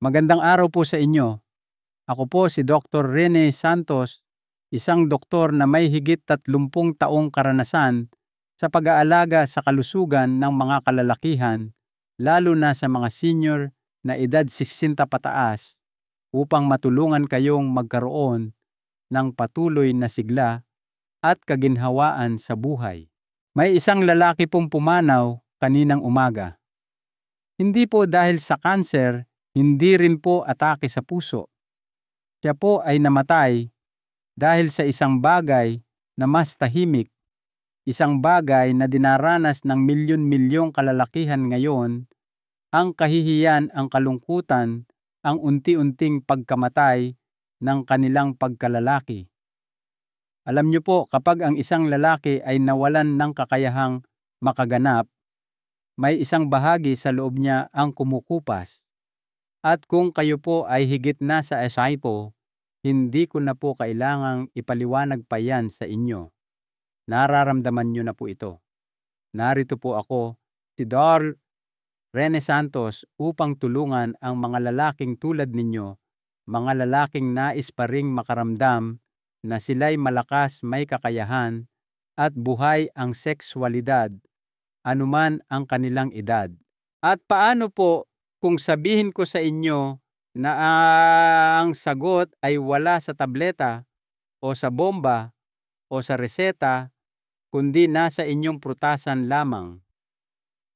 Magandang araw po sa inyo. Ako po si Dr. Rene Santos, isang doktor na may higit 30 taong karanasan sa pag-aalaga sa kalusugan ng mga kalalakihan, lalo na sa mga senior na edad 60 pataas, upang matulungan kayong magkaroon ng patuloy na sigla at kaginhawaan sa buhay. May isang lalaki pong pumanaw kaninang umaga. Hindi po dahil sa kanser, hindi rin po atake sa puso. Siya po ay namatay dahil sa isang bagay na mas tahimik, isang bagay na dinaranas ng milyon-milyong kalalakihan ngayon, ang kahihiyan, ang kalungkutan, ang unti-unting pagkamatay ng kanilang pagkalalaki. Alam niyo po, kapag ang isang lalaki ay nawalan ng kakayahang makaganap, may isang bahagi sa loob niya ang kumukupas. At kung kayo po ay higit na sa esaito, hindi ko na po kailangang ipaliwanag pa yan sa inyo. Nararamdaman nyo na po ito. Narito po ako, si Dr. Rene Santos, upang tulungan ang mga lalaking tulad ninyo, mga lalaking nais pa ring makaramdam na sila'y malakas, may kakayahan, at buhay ang sekswalidad, anuman ang kanilang edad. At paano po kung sabihin ko sa inyo na ang sagot ay wala sa tableta o sa bomba o sa reseta, kundi nasa inyong prutasan lamang?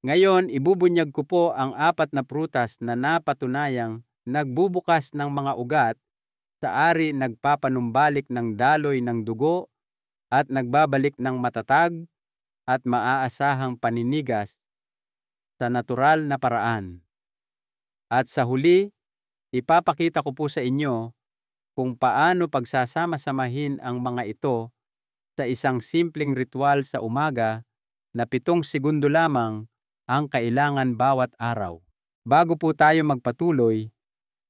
Ngayon, ibubunyag ko po ang 4 na prutas na napatunayang nagbubukas ng mga ugat, sa ari nagpapanumbalik ng daloy ng dugo at nagbabalik ng matatag at maaasahang paninigas sa natural na paraan. At sa huli, ipapakita ko po sa inyo kung paano pagsasama-samahin ang mga ito sa isang simpleng ritual sa umaga na 7 segundo lamang ang kailangan bawat araw. Bago po tayo magpatuloy,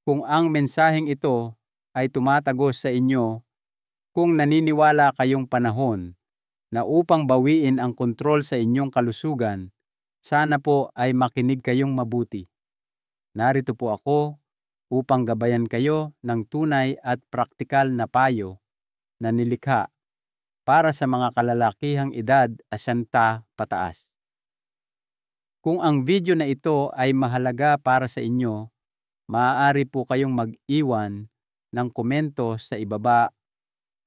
kung ang mensaheng ito ay tumatagos sa inyo, kung naniniwala kayong panahon na upang bawiin ang kontrol sa inyong kalusugan, sana po ay makinig kayong mabuti. Narito po ako upang gabayan kayo ng tunay at praktikal na payo na nilikha para sa mga kalalakihang edad 60 pataas. Kung ang video na ito ay mahalaga para sa inyo, maaari po kayong mag-iwan ng komento sa ibaba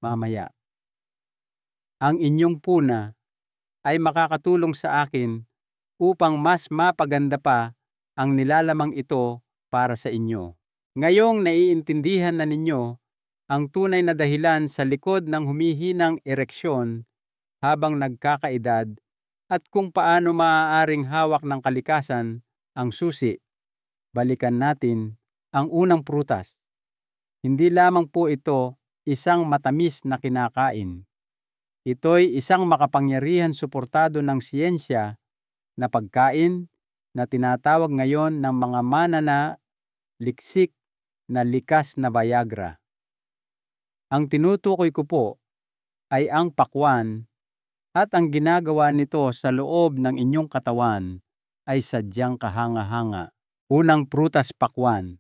mamaya. Ang inyong puna ay makakatulong sa akin upang mas mapaganda pa ang nilalamang ito para sa inyo. Ngayong naiintindihan na ninyo ang tunay na dahilan sa likod ng humihinang ereksyon habang nagkakaedad at kung paano maaaring hawak ng kalikasan ang susi, balikan natin ang unang prutas. Hindi lamang po ito isang matamis na kinakain. Ito'y isang makapangyarihan suportado ng siyensya na pagkain na tinatawag ngayon ng mga mananaliksik na likas na Viagra. Ang tinutukoy ko po ay ang pakwan, at ang ginagawa nito sa loob ng inyong katawan ay sadyang kahanga-hanga. Unang prutas, pakwan,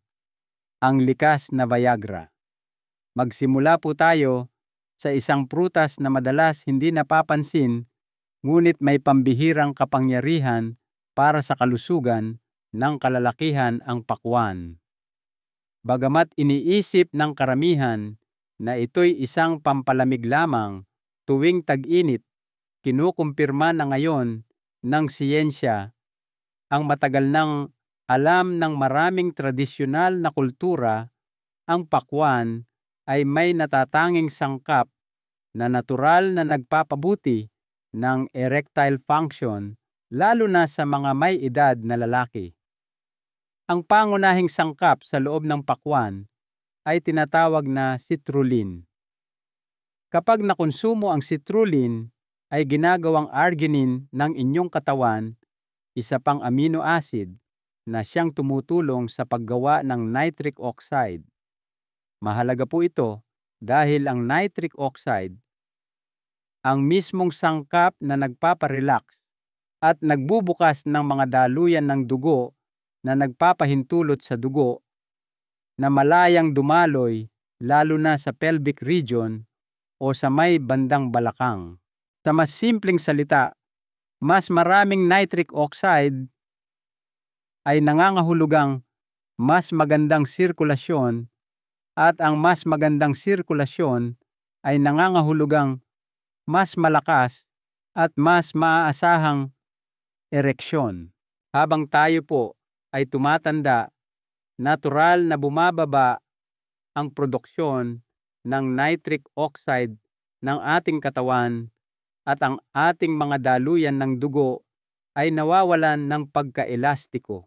ang likas na Viagra. Magsimula po tayo sa isang prutas na madalas hindi napapansin, ngunit may pambihirang kapangyarihan para sa kalusugan ng kalalakihan, ang pakwan. Bagamat iniisip ng karamihan na ito'y isang pampalamig lamang tuwing tag-init, kinukumpirma na ngayon ng siyensya ang matagal nang alam ng maraming tradisyonal na kultura. Ang pakwan ay may natatanging sangkap na natural na nagpapabuti ng erectile function, lalo na sa mga may edad na lalaki. Ang pangunahing sangkap sa loob ng pakwan ay tinatawag na citrulline. Kapag nakonsumo ang citrulline, ay ginagawang arginine ng inyong katawan, isa pang amino acid na siyang tumutulong sa paggawa ng nitric oxide. Mahalaga po ito dahil ang nitric oxide, ang mismong sangkap na nagpaparelax at nagbubukas ng mga daluyan ng dugo na nagpapahintulot sa dugo, na malayang dumaloy lalo na sa pelvic region o sa may bandang balakang. Sa mas simpleng salita, mas maraming nitric oxide ay nangangahulugang mas magandang sirkulasyon at ang mas magandang sirkulasyon ay nangangahulugang mas malakas at mas maaasahang ereksyon. Habang tayo po ay tumatanda, natural na bumababa ang produksyon ng nitric oxide ng ating katawan at ang ating mga daluyan ng dugo ay nawawalan ng pagkaelastiko.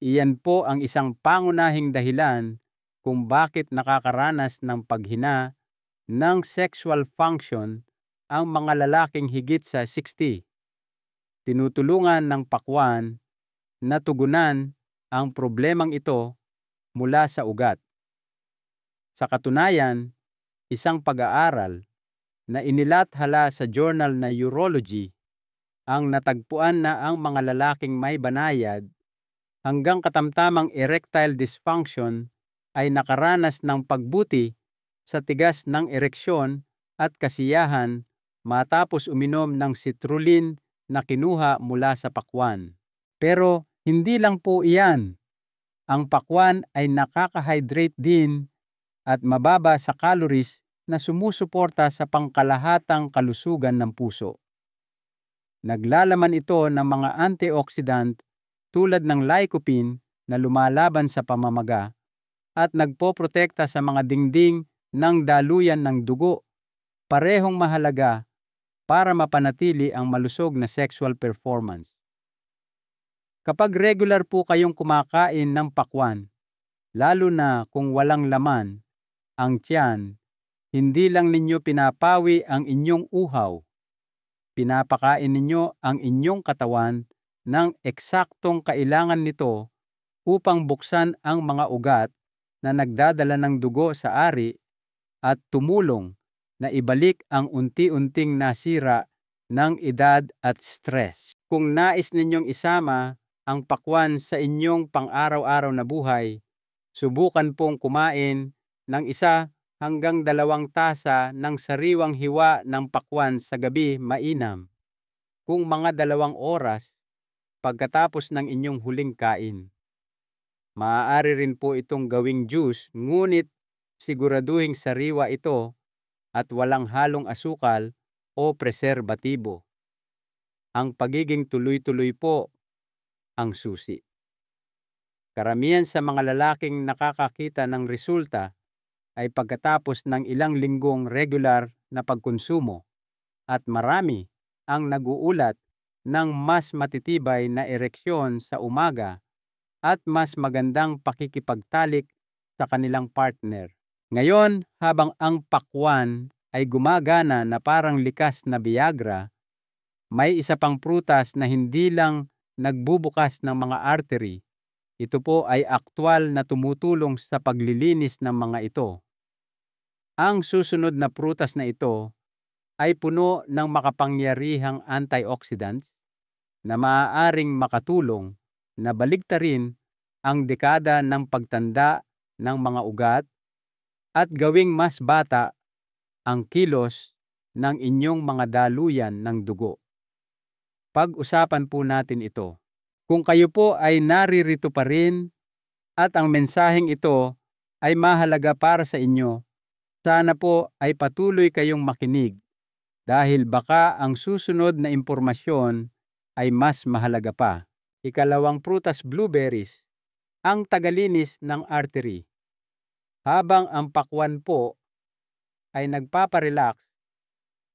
Iyan po ang isang pangunahing dahilan kung bakit nakakaranas ng paghina ng sexual function ang mga lalaking higit sa 60. Tinutulungan ng pakwan na tugunan ang problemang ito mula sa ugat. Sa katunayan, isang pag-aaral na inilathala sa journal na Urology ang natagpuan na ang mga lalaking may banayad hanggang katamtamang erectile dysfunction ay nakaranas ng pagbuti sa tigas ng ereksyon at kasiyahan matapos uminom ng citrulline na kinuha mula sa pakwan. Pero hindi lang po iyan. Ang pakwan ay nakaka-hydrate din at mababa sa calories na sumusuporta sa pangkalahatang kalusugan ng puso. Naglalaman ito ng mga antioxidant tulad ng lycopene na lumalaban sa pamamaga at nagpoprotekta sa mga dingding ng daluyan ng dugo, parehong mahalaga para mapanatili ang malusog na sexual performance. Kapag regular po kayong kumakain ng pakwan, lalo na kung walang laman ang tiyan, hindi lang ninyo pinapawi ang inyong uhaw, pinapakain ninyo ang inyong katawan ng eksaktong kailangan nito upang buksan ang mga ugat na nagdadala ng dugo sa ari at tumulong na ibalik ang unti-unting nasira ng edad at stress. Kung nais ninyong isama ang pakwan sa inyong pang-araw-araw na buhay, subukan pong kumain ng 1 hanggang 2 tasa ng sariwang hiwa ng pakwan sa gabi mainam, kung mga 2 oras pagkatapos ng inyong huling kain. Maaari rin po itong gawing juice, ngunit siguraduhing sariwa ito at walang halong asukal o preserbatibo. Ang pagiging tuloy-tuloy po ang susi. Karamihan sa mga lalaking nakakakita ng resulta ay pagkatapos ng ilang linggong regular na pagkonsumo, at marami ang naguulat ng mas matitibay na ereksyon sa umaga at mas magandang pakikipagtalik sa kanilang partner. Ngayon, habang ang pakwan ay gumagana na parang likas na Viagra, may isa pang prutas na hindi lang nagbubukas ng mga artery. Ito po ay aktwal na tumutulong sa paglilinis ng mga ito. Ang susunod na prutas na ito ay puno ng makapangyarihang antioxidants na maaaring makatulong na baligtarin ang dekada ng pagtanda ng mga ugat at gawing mas bata ang kilos ng inyong mga daluyan ng dugo. Pag-usapan po natin ito. Kung kayo po ay naririto pa rin at ang mensaheng ito ay mahalaga para sa inyo, sana po ay patuloy kayong makinig dahil baka ang susunod na impormasyon ay mas mahalaga pa. 2 prutas, blueberries, ang tagalinis ng artery. Habang ang pakwan po ay nagpaparelax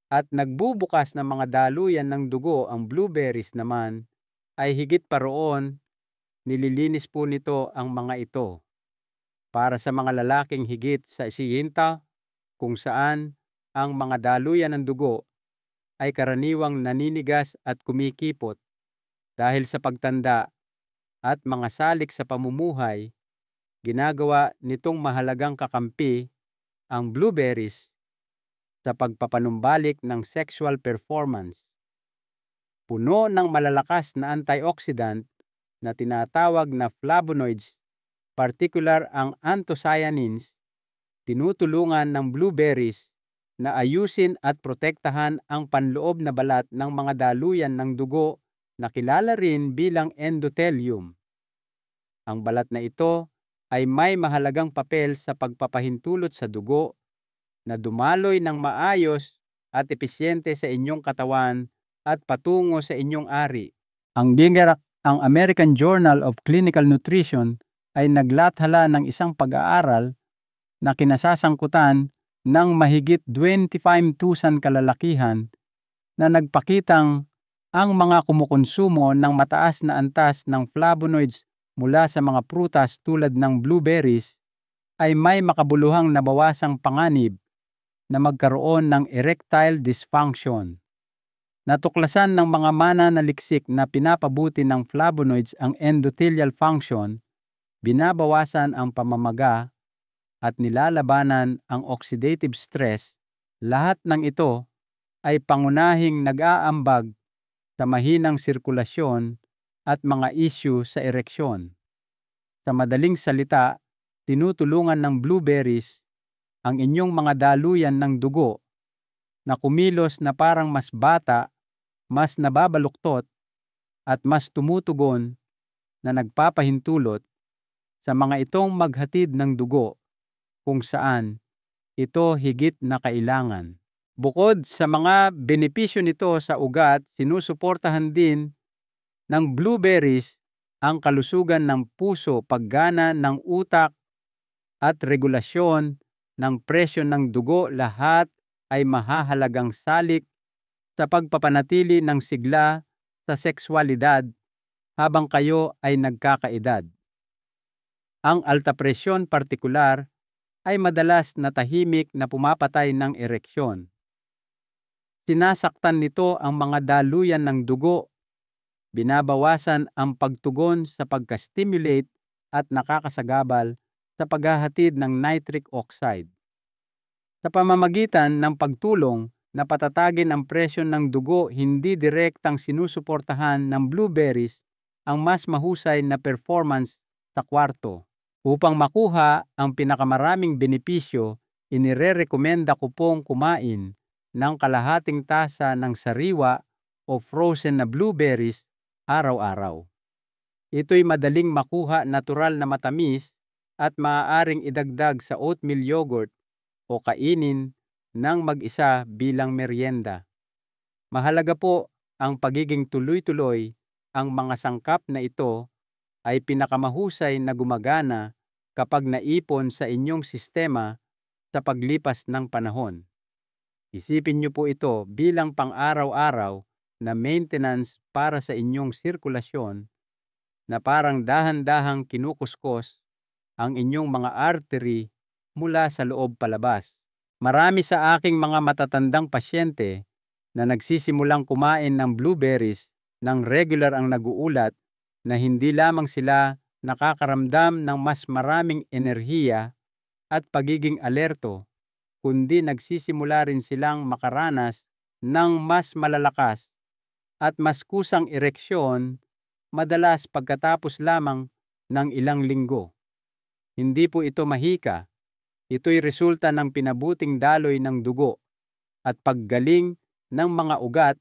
at nagbubukas ng mga daluyan ng dugo, ang blueberries naman ay higit pa roon, nililinis po nito ang mga ito. Para sa mga lalaking higit sa 60, kung saan ang mga daluyan ng dugo ay karaniwang naninigas at kumikipot dahil sa pagtanda at mga salik sa pamumuhay, ginagawa nitong mahalagang kakampi ang blueberries sa pagpapanumbalik ng sexual performance. Puno ng malalakas na antioxidant na tinatawag na flavonoids Partikular ang anthocyanins, tinutulungan ng blueberries na ayusin at protektahan ang panloob na balat ng mga daluyan ng dugo na kilala rin bilang endothelium. Ang balat na ito ay may mahalagang papel sa pagpapahintulot sa dugo na dumaloy ng maayos at episyente sa inyong katawan at patungo sa inyong ari. Ang American Journal of Clinical Nutrition ay naglathala ng isang pag-aaral na kinasasangkutan ng mahigit 25,000 kalalakihan na nagpakitang ang mga kumukonsumo ng mataas na antas ng flavonoids mula sa mga prutas tulad ng blueberries ay may makabuluhang nabawasang panganib na magkaroon ng erectile dysfunction. Natuklasan ng mga mananaliksik na pinapabuti ng flavonoids ang endothelial function, binabawasan ang pamamaga at nilalabanan ang oxidative stress. Lahat ng ito ay pangunahing nag-aambag sa mahinang sirkulasyon at mga issue sa ereksyon. Sa madaling salita, tinutulungan ng blueberries ang inyong mga daluyan ng dugo na kumilos na parang mas bata, mas nababaluktot, at mas tumutugon na nagpapahintulot sa mga itong maghatid ng dugo kung saan ito higit na kailangan. Bukod sa mga benepisyo nito sa ugat, sinusuportahan din ng blueberries ang kalusugan ng puso, paggana ng utak at regulasyon ng presyon ng dugo. Lahat ay mahahalagang salik sa pagpapanatili ng sigla sa sexualidad habang kayo ay nagkakaedad. Ang alta presyon partikular ay madalas na tahimik na pumapatay ng ereksyon. Sinasaktan nito ang mga daluyan ng dugo, binabawasan ang pagtugon sa pagka-stimulate at nakakasagabal sa paghahatid ng nitric oxide. Sa pamamagitan ng pagtulong na patatagin ang presyon ng dugo, hindi direktang sinusuportahan ng blueberries ang mas mahusay na performance sa kwarto. Upang makuha ang pinakamaraming benepisyo, inirerekomenda ko pong kumain ng kalahating tasa ng sariwa o frozen na blueberries araw-araw. Ito'y madaling makuha, natural na matamis at maaaring idagdag sa oatmeal yogurt o kainin ng mag-isa bilang merienda. Mahalaga po ang pagiging tuloy-tuloy. Ang mga sangkap na ito ay pinakamahusay na gumagana kapag naipon sa inyong sistema sa paglipas ng panahon. Isipin niyo po ito bilang pang-araw-araw na maintenance para sa inyong sirkulasyon na parang dahan-dahang kinukuskos ang inyong mga artery mula sa loob palabas. Marami sa aking mga matatandang pasyente na nagsisimulang kumain ng blueberries ng regular ang naguulat na hindi lamang sila nakakaramdam ng mas maraming enerhiya at pagiging alerto, kundi nagsisimula rin silang makaranas ng mas malalakas at mas kusang ereksyon, madalas pagkatapos lamang ng ilang linggo. Hindi po ito mahika. Ito'y resulta ng pinabuting daloy ng dugo at paggaling ng mga ugat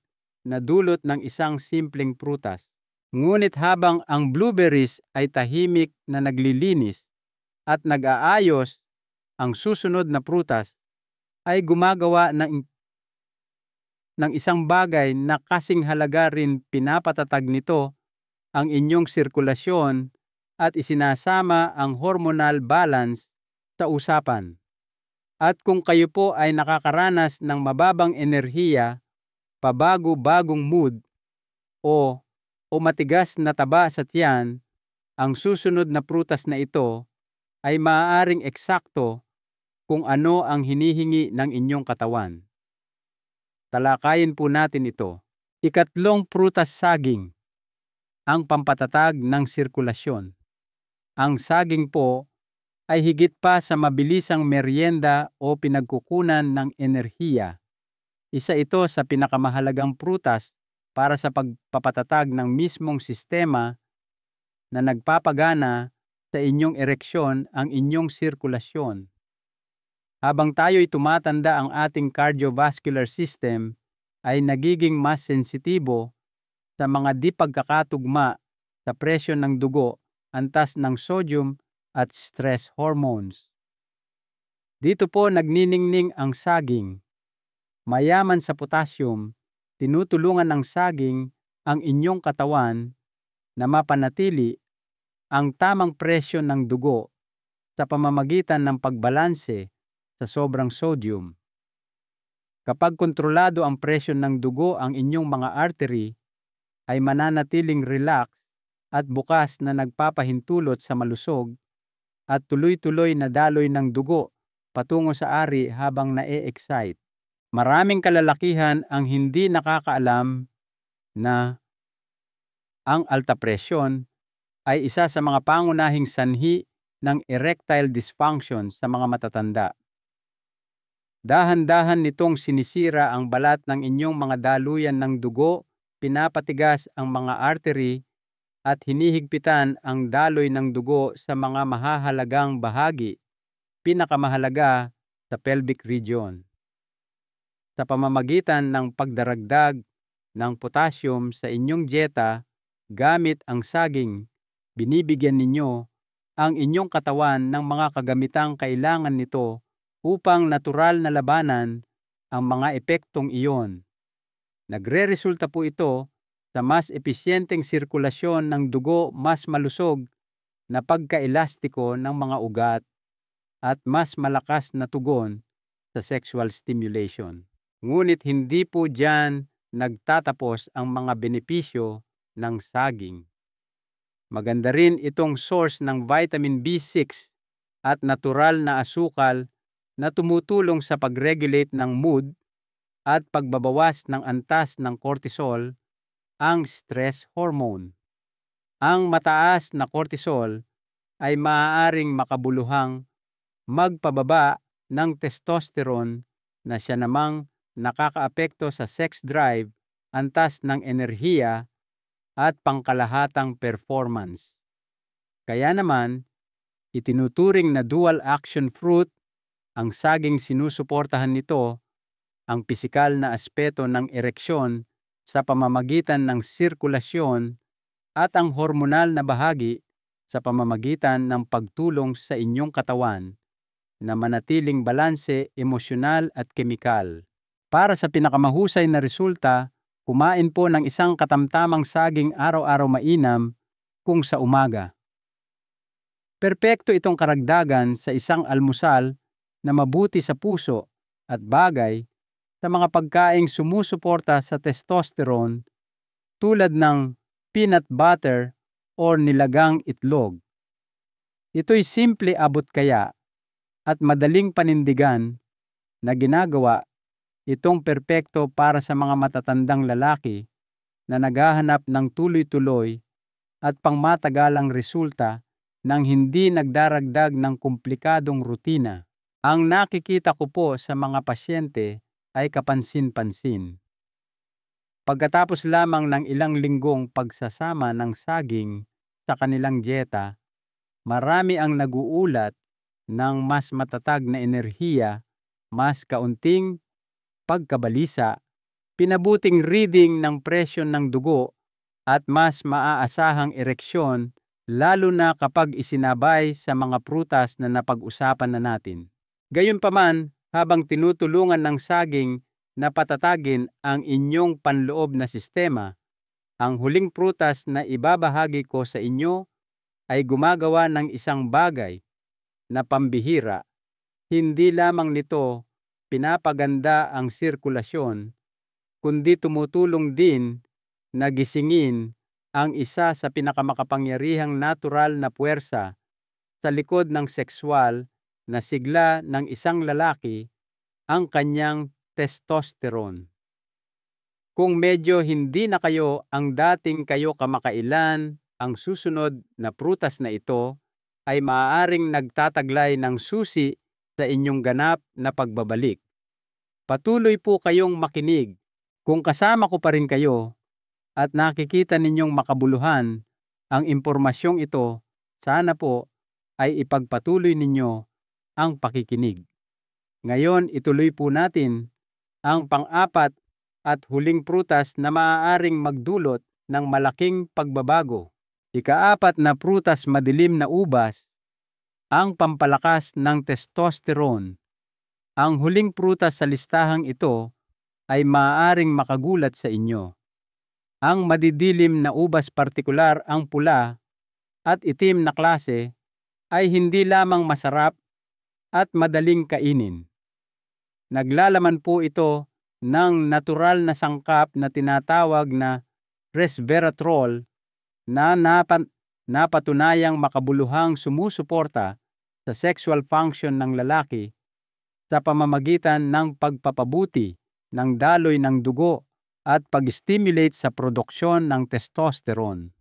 na dulot ng isang simpleng prutas. Ngunit habang ang blueberries ay tahimik na naglilinis at nag-aayos, ang susunod na prutas ay gumagawa ng isang bagay na kasing halaga rin. Pinapatatag nito ang inyong sirkulasyon at isinasama ang hormonal balance sa usapan. At kung kayo po ay nakakaranas ng mababang enerhiya, pabago-bagong mood o matigas na taba sa tiyan, ang susunod na prutas na ito ay maaaring eksakto kung ano ang hinihingi ng inyong katawan. Talakayin po natin ito. Ikatlong prutas, saging, ang pampatatag ng sirkulasyon. Ang saging po ay higit pa sa mabilisang merienda o pinagkukunan ng enerhiya. Isa ito sa pinakamahalagang prutas para sa pagpapatatag ng mismong sistema na nagpapagana sa inyong ereksyon ang inyong sirkulasyon. Habang tayo'y tumatanda, ang ating cardiovascular system ay nagiging mas sensitibo sa mga di pagkakatugma sa presyon ng dugo, antas ng sodium at stress hormones. Dito po nagniningning ang saging. Mayaman sa potassium, tinutulungan ng saging ang inyong katawan na mapanatili ang tamang presyon ng dugo sa pamamagitan ng pagbalanse sa sobrang sodium. Kapag kontrolado ang presyon ng dugo, ang inyong mga artery ay mananatiling relax at bukas na nagpapahintulot sa malusog at tuloy-tuloy na daloy ng dugo patungo sa ari habang na-e-excite. Maraming kalalakihan ang hindi nakakaalam na ang alta presyon ay isa sa mga pangunahing sanhi ng erectile dysfunction sa mga matatanda. Dahan-dahan nitong sinisira ang balat ng inyong mga daluyan ng dugo, pinapatigas ang mga artery at hinihigpitan ang daloy ng dugo sa mga mahahalagang bahagi, pinakamahalaga sa pelvic region. Sa pamamagitan ng pagdaragdag ng potassium sa inyong dieta gamit ang saging, binibigyan ninyo ang inyong katawan ng mga kagamitang kailangan nito upang natural na labanan ang mga epektong iyon. Nagreresulta po ito sa mas episyenteng sirkulasyon ng dugo, mas malusog na pagkaelastiko ng mga ugat, at mas malakas na tugon sa sexual stimulation. Ngunit hindi po diyan nagtatapos ang mga benepisyo ng saging. Maganda rin itong source ng vitamin B6 at natural na asukal na tumutulong sa pag-regulate ng mood at pagbabawas ng antas ng cortisol, ang stress hormone. Ang mataas na cortisol ay maaaring makabuluhang magpababa ng testosterone na siya namang nakakaapekto sa sex drive, antas ng enerhiya at pangkalahatang performance. Kaya naman, itinuturing na dual action fruit ang saging. Sinusuportahan nito ang pisikal na aspeto ng ereksyon sa pamamagitan ng sirkulasyon at ang hormonal na bahagi sa pamamagitan ng pagtulong sa inyong katawan na manatiling balanse emosyonal at kemikal. Para sa pinakamahusay na resulta, kumain po ng isang katamtamang saging araw-araw mainam kung sa umaga. Perpekto itong karagdagan sa isang almusal na mabuti sa puso at bagay sa mga pagkaing sumusuporta sa testosterone tulad ng peanut butter o nilagang itlog. Ito'y simple abot kaya at madaling panindigan na ginagawa. Itong perpekto para sa mga matatandang lalaki na naghahanap ng tuloy-tuloy at pangmatagalang resulta nang hindi nagdaragdag ng komplikadong rutina. Ang nakikita ko po sa mga pasyente ay kapansin-pansin. Pagkatapos lamang ng ilang linggong pagsasama ng saging sa kanilang dieta, marami ang naguulat ng mas matatag na enerhiya, mas kaunting pagkabalisa, pinabuting reading ng presyon ng dugo at mas maaasahang ereksyon, lalo na kapag isinabay sa mga prutas na napag-usapan na natin. Gayunpaman, habang tinutulungan ng saging na patatagin ang inyong panloob na sistema, ang huling prutas na ibabahagi ko sa inyo ay gumagawa ng isang bagay na pambihira. Hindi lamang nito pinapaganda ang sirkulasyon, kundi tumutulong din na gisingin ang isa sa pinakamakapangyarihang natural na puwersa sa likod ng sexual na sigla ng isang lalaki, ang kanyang testosterone. Kung medyo hindi na kayo ang dating kayo kamakailan, ang susunod na prutas na ito ay maaaring nagtataglay ng susi sa inyong ganap na pagbabalik. Patuloy po kayong makinig. Kung kasama ko pa rin kayo at nakikita ninyong makabuluhan ang impormasyong ito, sana po ay ipagpatuloy ninyo ang pakikinig. Ngayon, ituloy po natin ang pang-apat at huling prutas na maaaring magdulot ng malaking pagbabago. Ika-apat na prutas, madilim na ubas, ang pampalakas ng testosterone. Ang huling prutas sa listahang ito ay maaaring makagulat sa inyo. Ang madidilim na ubas, partikular ang pula at itim na klase, ay hindi lamang masarap at madaling kainin. Naglalaman po ito ng natural na sangkap na tinatawag na resveratrol na napatunayang makabuluhang sumusuporta sa sexual function ng lalaki sa pamamagitan ng pagpapabuti ng daloy ng dugo at pag-stimulate sa produksyon ng testosterone.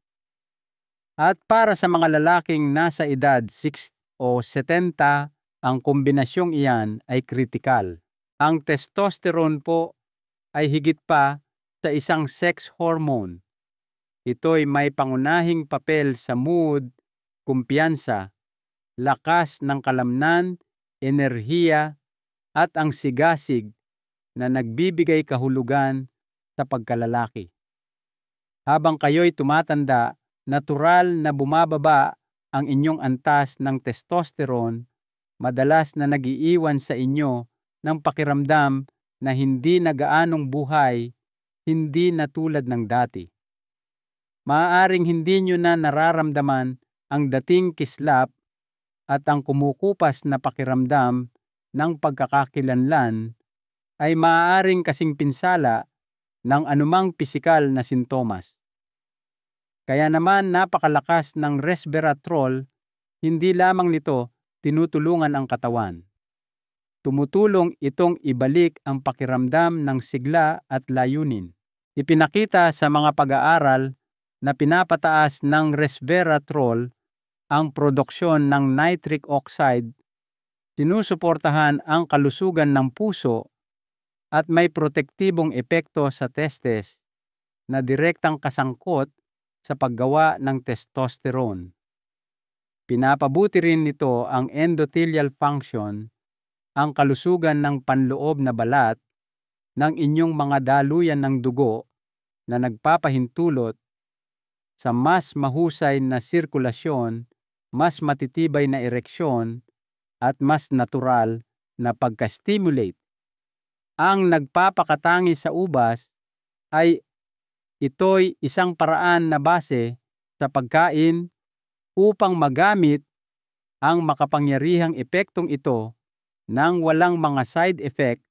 At para sa mga lalaking nasa edad 60 o 70, ang kombinasyong iyan ay kritikal. Ang testosterone po ay higit pa sa isang sex hormone. Ito'y may pangunahing papel sa mood, kumpiyansa, lakas ng kalamnan, enerhiya, at ang sigasig na nagbibigay kahulugan sa pagkalalaki. Habang kayo'y tumatanda, natural na bumababa ang inyong antas ng testosterone, madalas na nagiiwan sa inyo ng pakiramdam na hindi na gaanong buhay, hindi na tulad ng dati. Maaaring hindi nyo na nararamdaman ang dating kislap at ang kumukupas na pakiramdam ng pagkakakilanlan ay maaaring kasing pinsala ng anumang pisikal na sintomas. Kaya naman napakalakas ng resveratrol, hindi lamang nito tinutulungan ang katawan. Tumutulong itong ibalik ang pakiramdam ng sigla at layunin. Ipinakita sa mga pag-aaral na pinapataas ng resveratrol ang produksyon ng nitric oxide, sinusuportahan ang kalusugan ng puso at may protektibong epekto sa testes na direktang kasangkot sa paggawa ng testosterone. Pinapabuti rin nito ang endothelial function, ang kalusugan ng panloob na balat ng inyong mga daluyan ng dugo na nagpapahintulot sa mas mahusay na sirkulasyon, mas matitibay na ereksyon, at mas natural na pagka-stimulate. Ang nagpapakatangi sa ubas ay ito'y isang paraan na base sa pagkain upang magamit ang makapangyarihang epektong ito nang walang mga side effect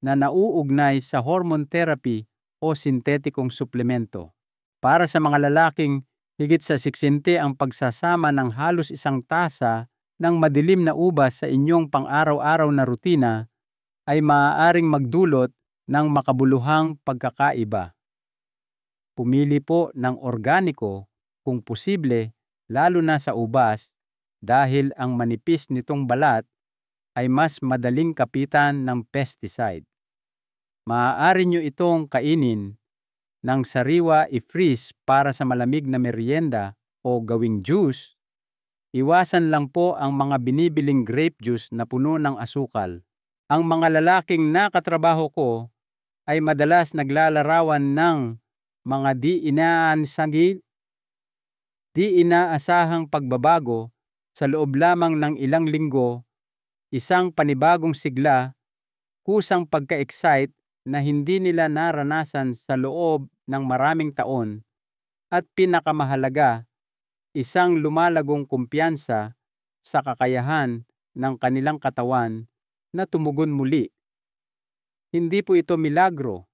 na nauugnay sa hormone therapy o sintetikong suplemento. Para sa mga lalaking higit sa 60, ang pagsasama ng halos isang tasa ng madilim na ubas sa inyong pang-araw-araw na rutina ay maaaring magdulot ng makabuluhang pagkakaiba. Pumili po ng organiko kung posible, lalo na sa ubas, dahil ang manipis nitong balat ay mas madaling kapitan ng pesticide. Maaari nyo itong kainin ng sariwa, i-freeze para sa malamig na merienda o gawing juice. Iwasan lang po ang mga binibiling grape juice na puno ng asukal. Ang mga lalaking nakatrabaho ko ay madalas naglalarawan ng mga di inaasahang pagbabago sa loob lamang ng ilang linggo, isang panibagong sigla, kusang pagka-excite na hindi nila naranasan sa loob ng maraming taon, at pinakamahalaga, isang lumalagong kumpiyansa sa kakayahan ng kanilang katawan na tumugon muli. Hindi po ito milagro.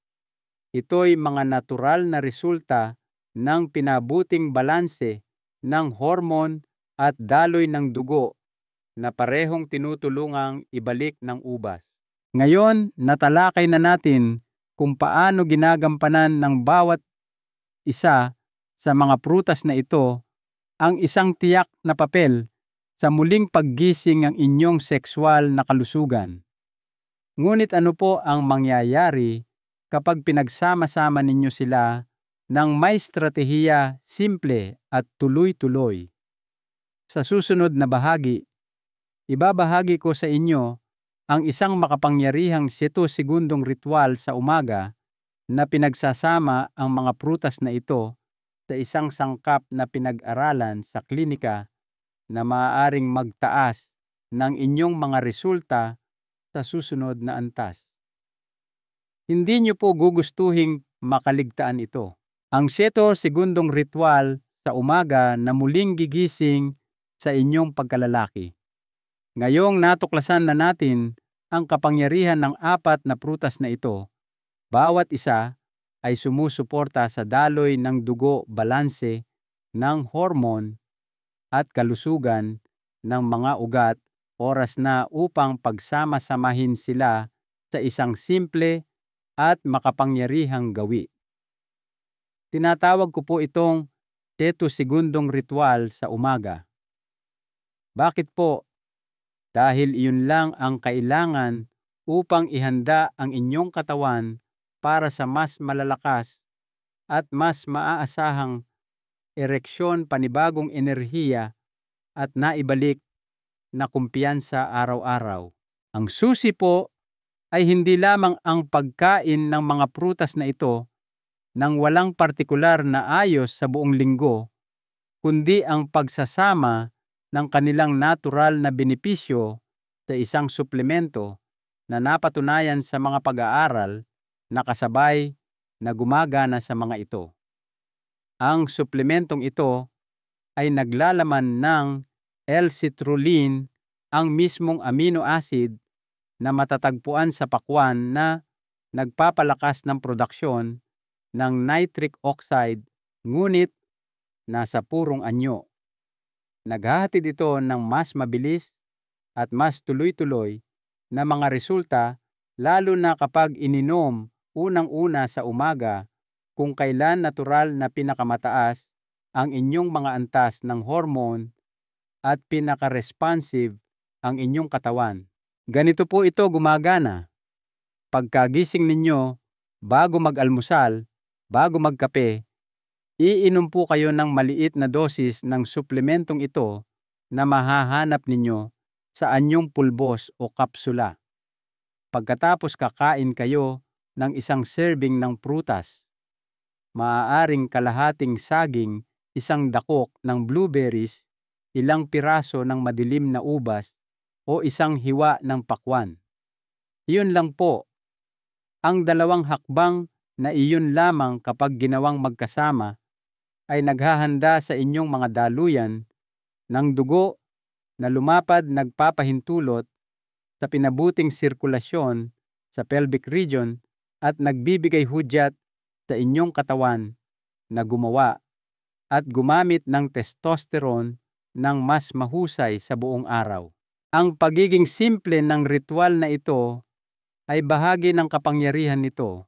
Ito'y mga natural na resulta ng pinabuting balanse ng hormone at daloy ng dugo na parehong tinutulungang ibalik ng ubas. Ngayon, natalakay na natin kung paano ginagampanan ng bawat isa sa mga prutas na ito ang isang tiyak na papel sa muling paggising ng inyong sexual na kalusugan. Ngunit ano po ang mangyayari kapag pinagsama-sama ninyo sila ng may estratehiya, simple at tuloy-tuloy? Sa susunod na bahagi, ibabahagi ko sa inyo ang isang makapangyarihang 7 segundong ritual sa umaga na pinagsasama ang mga prutas na ito sa isang sangkap na pinag-aralan sa klinika na maaaring magtaas ng inyong mga resulta sa susunod na antas. Hindi niyo po gugustuhing makaligtaan ito. Ang 7 segundong ritual sa umaga na muling gigising sa inyong pagkalalaki. Ngayong natuklasan na natin ang kapangyarihan ng 4 na prutas na ito, bawat isa ay sumusuporta sa daloy ng dugo, balanse ng hormone at kalusugan ng mga ugat. Oras na upang pagsama-samahin sila sa isang simple at makapangyarihang gawi. Tinatawag ko po itong 7 segundong ritual sa umaga. Bakit po? Dahil iyon lang ang kailangan upang ihanda ang inyong katawan para sa mas malalakas at mas maaasahang ereksyon, panibagong enerhiya at naibalik na kumpiyansa araw-araw. Ang susi po ay hindi lamang ang pagkain ng mga prutas na ito nang walang partikular na ayos sa buong linggo, kundi ang pagsasama ng kanilang natural na benepisyo sa isang suplemento na napatunayan sa mga pag-aaral na kasabay na gumagana sa mga ito. Ang suplementong ito ay naglalaman ng L-citrulline, ang mismong amino acid na matatagpuan sa pakwan na nagpapalakas ng produksyon ng nitric oxide, ngunit nasa purong anyo. Naghahatid ito ng mas mabilis at mas tuloy-tuloy na mga resulta, lalo na kapag ininom unang-una sa umaga, kung kailan natural na pinakamataas ang inyong mga antas ng hormone at pinaka-responsive ang inyong katawan. Ganito po ito gumagana. Pagkagising ninyo, bago mag-almusal, bago magkape, iinom po kayo ng maliit na dosis ng suplementong ito na mahahanap ninyo sa anyong pulbos o kapsula. Pagkatapos kakain kayo ng isang serving ng prutas, maaaring kalahating saging, isang dakok ng blueberries, ilang piraso ng madilim na ubas, o isang hiwa ng pakwan. Iyon lang po. Ang 2 hakbang na iyon lamang kapag ginawang magkasama ay naghahanda sa inyong mga daluyan ng dugo na lumapad, nagpapahintulot sa pinabuting sirkulasyon sa pelvic region at nagbibigay hudyat sa inyong katawan na gumawa at gumamit ng testosterone ng mas mahusay sa buong araw. Ang pagiging simple ng ritual na ito ay bahagi ng kapangyarihan nito.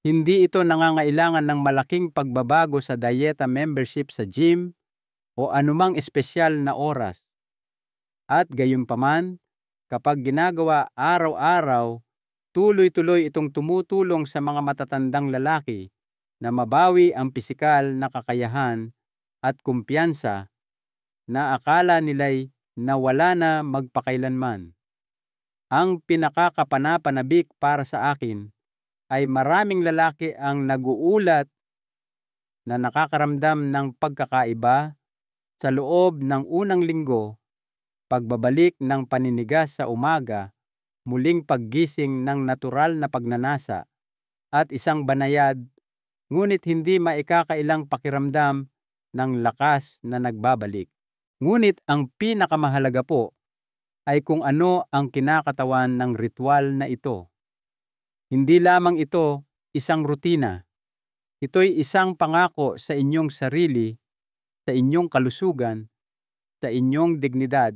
Hindi ito nangangailangan ng malaking pagbabago sa dieta, membership sa gym o anumang espesyal na oras. At gayunpaman, kapag ginagawa araw-araw, tuloy-tuloy itong tumutulong sa mga matatandang lalaki na mabawi ang pisikal na kakayahan at kumpiyansa na akala nila'y nawala na magpakailanman. Ang pinakakapanapanabik para sa akin ay maraming lalaki ang naguulat na nakakaramdam ng pagkakaiba sa loob ng unang linggo, pagbabalik ng paninigas sa umaga, muling paggising ng natural na pagnanasa, at isang banayad, ngunit hindi maikakailang pakiramdam ng lakas na nagbabalik. Ngunit ang pinakamahalaga po ay kung ano ang kinakatawan ng ritual na ito. Hindi lamang ito isang rutina. Ito'y isang pangako sa inyong sarili, sa inyong kalusugan, sa inyong dignidad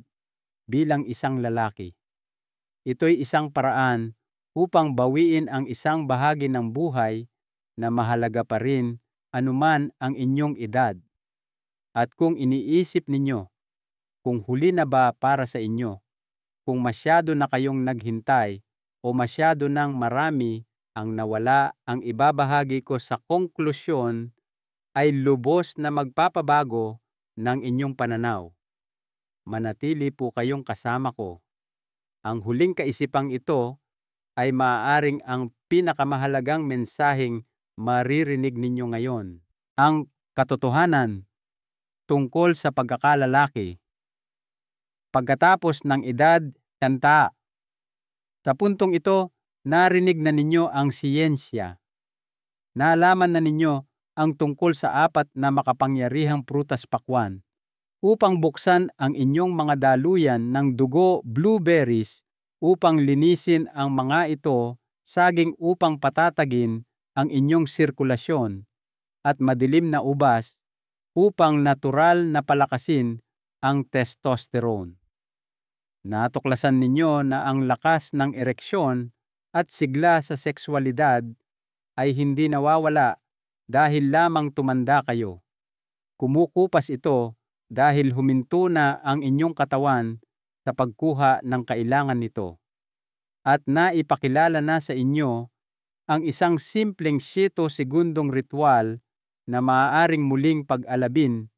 bilang isang lalaki. Ito'y isang paraan upang bawiin ang isang bahagi ng buhay na mahalaga pa rin anuman ang inyong edad. At kung iniisip ninyo, kung huli na ba para sa inyo, kung masyado na kayong naghintay o masyado nang marami ang nawala, ang ibabahagi ko sa konklusyon ay lubos na magpapabago ng inyong pananaw. manatili po kayong kasama ko. Ang huling kaisipang ito ay maaaring ang pinakamahalagang mensaheng maririnig ninyo ngayon. Ang katotohanan tungkol sa pagkakalalaki. Pagkatapos ng edad, tanda. Sa puntong ito, narinig na ninyo ang siyensya. Nalaman na ninyo ang tungkol sa 4 na makapangyarihang prutas pakwan upang buksan ang inyong mga daluyan ng dugo blueberries upang linisin ang mga ito, saging upang patatagin ang inyong sirkulasyon, at madilim na ubas upang natural na palakasin ang testosterone. Natuklasan ninyo na ang lakas ng ereksyon at sigla sa sexualidad ay hindi nawawala dahil lamang tumanda kayo. Kumukupas ito dahil huminto na ang inyong katawan sa pagkuha ng kailangan nito. At naipakilala na sa inyo ang isang simpleng 7 segundong ritual na maaaring muling pag-alabin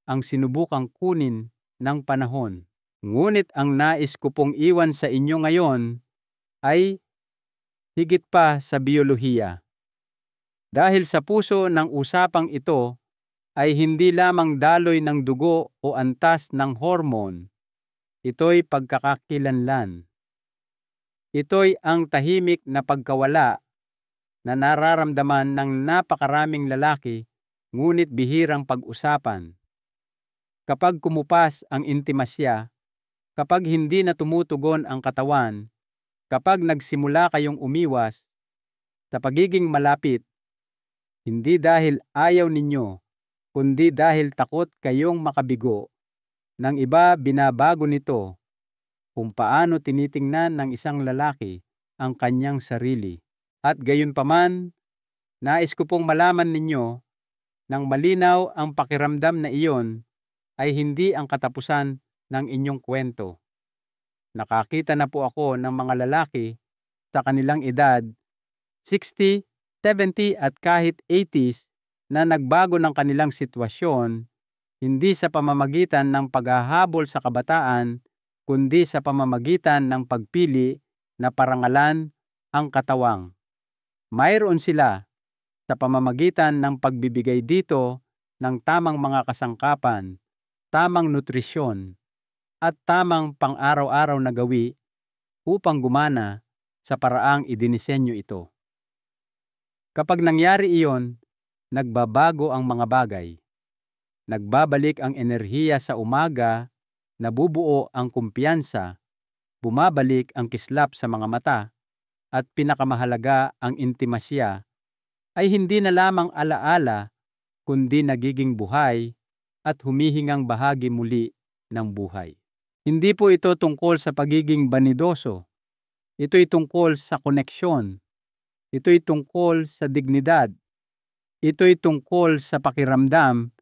ang sinubukang kunin ng panahon. Ngunit ang nais ko pong iwan sa inyo ngayon ay higit pa sa biyolohiya. Dahil sa puso ng usapang ito ay hindi lamang daloy ng dugo o antas ng hormone. Ito'y pagkakakilanlan. Ito'y ang tahimik na pagkawala na nararamdaman ng napakaraming lalaki ngunit bihirang pag-usapan. Kapag kumupas ang intimasya, kapag hindi na tumutugon ang katawan, kapag nagsimula kayong umiwas sa pagiging malapit, hindi dahil ayaw ninyo, kundi dahil takot kayong makabigo, ng iba binabago nito kung paano tinitingnan ng isang lalaki ang kanyang sarili. At gayunpaman, nais ko pong malaman ninyo nang malinaw ang pakiramdam na iyon ay hindi ang katapusan ng inyong kwento. Nakakita na po ako ng mga lalaki sa kanilang edad, 60, 70 at kahit 80s, na nagbago ng kanilang sitwasyon, hindi sa pamamagitan ng paghahabol sa kabataan, kundi sa pamamagitan ng pagpili na parangalan ang katawang. Mayroon sila sa pamamagitan ng pagbibigay dito ng tamang mga kasangkapan, tamang nutrisyon, at tamang pang-araw-araw na gawi upang gumana sa paraang idinisenyo ito. Kapag nangyari iyon, nagbabago ang mga bagay. Nagbabalik ang enerhiya sa umaga, nabubuo ang kumpiyansa, bumabalik ang kislap sa mga mata, at pinakamahalaga ang intimasya ay hindi na lamang alaala kundi nagiging buhay at humihingang bahagi muli ng buhay. Hindi po ito tungkol sa pagiging banidoso. Ito'y tungkol sa koneksyon. Ito'y tungkol sa dignidad. Ito'y tungkol sa pakiramdam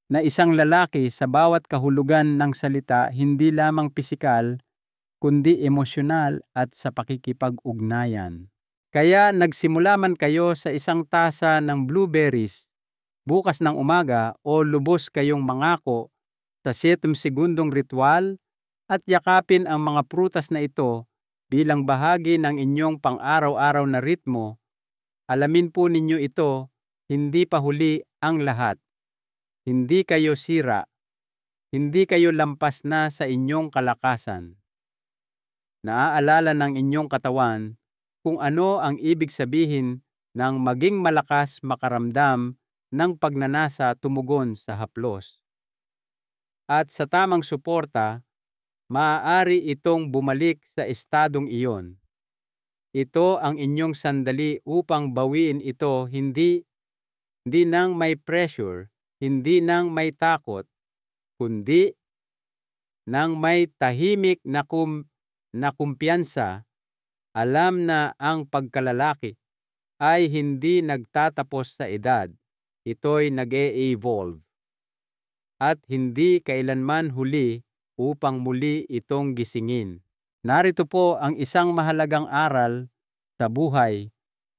na isang lalaki sa bawat kahulugan ng salita, hindi lamang pisikal, kundi emosyonal at sa pakikipag-ugnayan. Kaya nagsimula man kayo sa isang tasa ng blueberries bukas ng umaga o lubos kayong mangako sa 7 segundong ritual at yakapin ang mga prutas na ito bilang bahagi ng inyong pang-araw-araw na ritmo, alamin po ninyo ito, hindi pa huli ang lahat. Hindi kayo sira. Hindi kayo lampas na sa inyong kalakasan. Naaalala ng inyong katawan kung ano ang ibig sabihin ng maging malakas makaramdam ng pagnanasa tumugon sa haplos. At sa tamang suporta, maaari itong bumalik sa estadong iyon. Ito ang inyong sandali upang bawiin ito, hindi nang may pressure, hindi nang may takot, kundi nang may tahimik na kumpiyansa. Alam na ang pagkalalaki ay hindi nagtatapos sa edad. Ito'y nag-e-evolve. At hindi kailanman huli upang muli itong gisingin. Narito po ang isang mahalagang aral sa buhay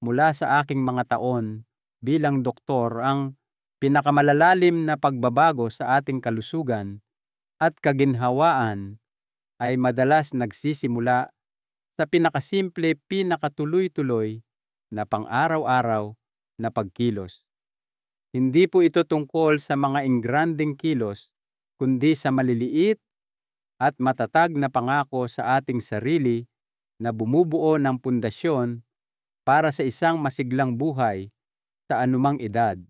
mula sa aking mga taon bilang doktor. Ang pinakamalalalim na pagbabago sa ating kalusugan at kaginhawaan ay madalas nagsisimula sa pinakasimple, pinakatuloy-tuloy na pang-araw-araw na pagkilos. Hindi po ito tungkol sa mga ingranding kilos, kundi sa maliliit at matatag na pangako sa ating sarili na bumubuo ng pundasyon para sa isang masiglang buhay sa anumang edad.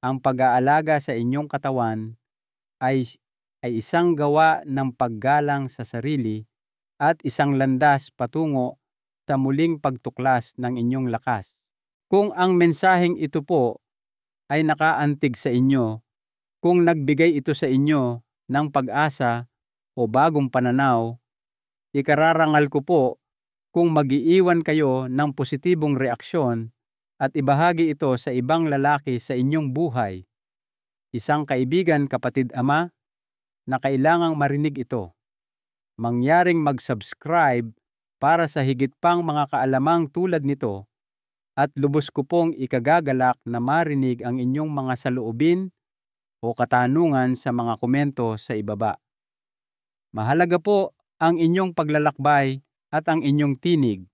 Ang pag-aalaga sa inyong katawan ay isang gawa ng paggalang sa sarili at isang landas patungo sa muling pagtuklas ng inyong lakas. Kung ang mensaheng ito po ay nakaantig sa inyo, kung nagbigay ito sa inyo ng pag-asa o bagong pananaw, ikararangal ko po kung mag-iiwan kayo ng positibong reaksyon at ibahagi ito sa ibang lalaki sa inyong buhay. Isang kaibigan, kapatid, ama, na kailangang marinig ito. Mangyaring mag-subscribe para sa higit pang mga kaalamang tulad nito at lubos ko pong ikagagalak na marinig ang inyong mga saloobin o katanungan sa mga komento sa ibaba. Mahalaga po ang inyong paglalakbay at ang inyong tinig.